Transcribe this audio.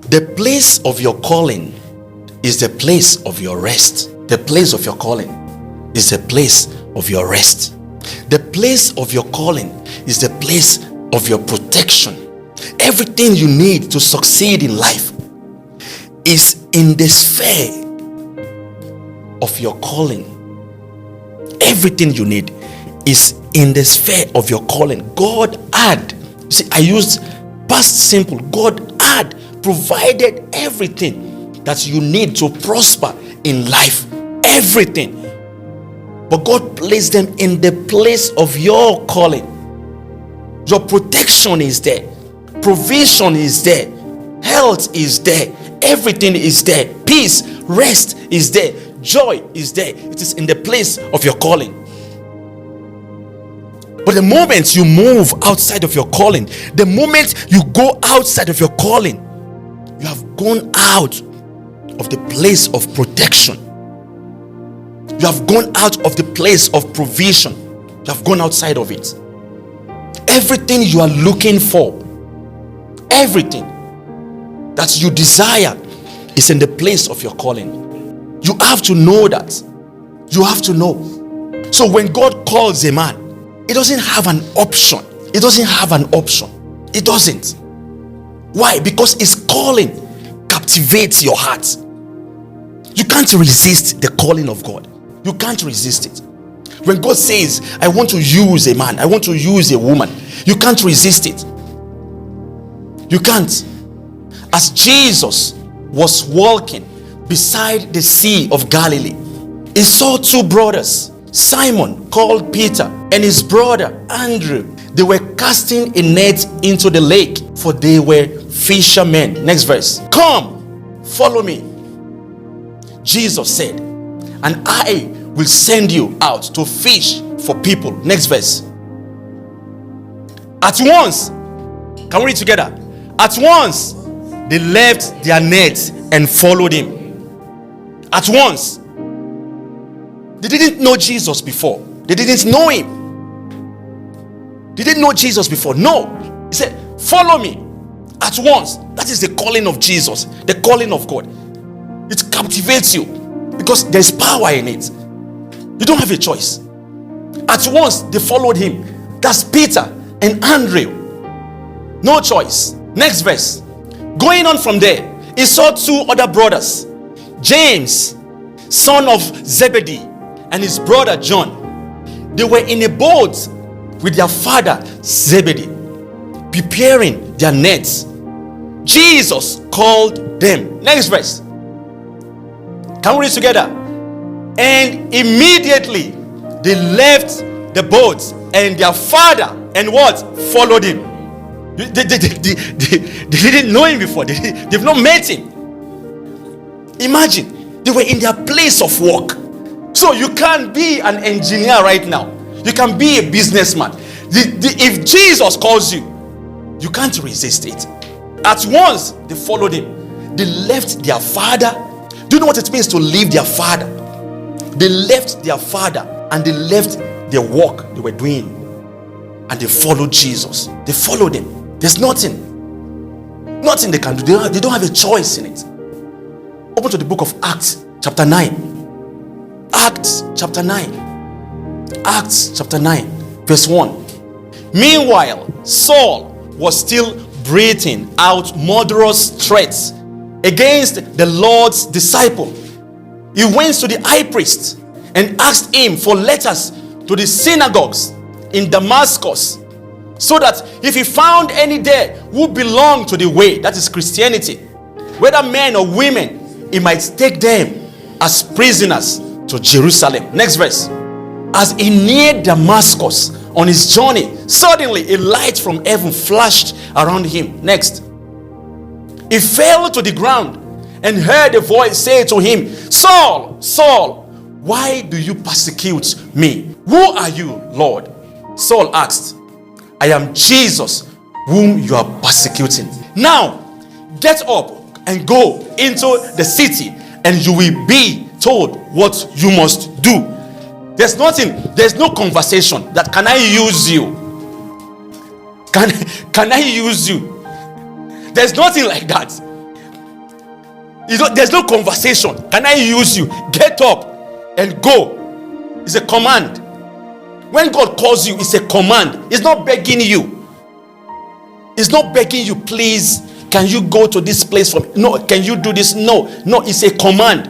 The place of your calling is the place of your rest. The place of your calling is the place of your rest. The place of your calling is the place of your protection. Everything you need to succeed in life is in the sphere of your calling. Everything you need is in the sphere of your calling. God had, see, I used past simple. God had provided everything that you need to prosper in life. Everything. But God placed them in the place of your calling. Your protection is there. Provision is there. Health is there. Everything is there. Peace, rest is there. Joy is there. It is in the place of your calling. But the moment you move outside of your calling, the moment you go outside of your calling, you have gone out of the place of protection. You have gone out of the place of provision. You have gone outside of it. Everything you are looking for, everything that you desire is in the place of your calling. You have to know that. You have to know. So when God calls a man, it doesn't have an option. It doesn't have an option. It doesn't. Why? Because his calling captivates your heart. You can't resist the calling of God. You can't resist it. When God says, I want to use a man, I want to use a woman, you can't resist it. You can't. As Jesus was walking beside the Sea of Galilee, he saw two brothers, Simon, called Peter, and his brother Andrew. They were casting a net into the lake, for they were fishermen. Next verse. Come, follow me. Jesus said, and I will send you out to fish for people. Next verse. At once, can we read together? At once, they left their nets and followed him. At once. They didn't know Jesus before. They didn't know him. They didn't know Jesus before. No. He said, follow me. At once. That is the calling of Jesus. The calling of God. It captivates you because there's power in it. You don't have a choice. At once, they followed him. That's Peter and Andrew. No choice. Next verse. Going on from there, he saw two other brothers, James, son of Zebedee, and his brother John. They were in a boat with their father Zebedee, preparing their nets. Jesus called them. Next verse. Can we read together? And immediately they left the boat and their father and what? Followed him. They didn't know him before. They've not met him. Imagine, they were in their place of work. So you can't be an engineer right now. You can be a businessman. If Jesus calls you, you can't resist it. At once, they followed him. They left their father. Do you know what it means to leave their father? They left their father and they left their work they were doing. And they followed Jesus. They followed him. There's nothing they can do. They don't have a choice in it. Open to the book of Acts chapter 9. Acts chapter 9. Acts chapter 9 verse 1. Meanwhile, Saul was still breathing out murderous threats against the Lord's disciple. He went to the high priest and asked him for letters to the synagogues in Damascus, so that if he found any there who belonged to the way, that is Christianity, whether men or women, he might take them as prisoners to Jerusalem. Next verse. As he neared Damascus on his journey, suddenly a light from heaven flashed around him. Next. He fell to the ground and heard a voice say to him, Saul, Saul, why do you persecute me? Who are you, Lord? Saul asked, I am Jesus whom you are persecuting. Now, get up and go into the city, and you will be told what you must do. There's no conversation that can I use you? Can I use you? There's nothing like that. There's no conversation. Can I use you? Get up and go. It's a command. When God calls you, it's a command. It's not begging you. It's not begging you, please, can you go to this place from? No, can you do this? No, it's a command.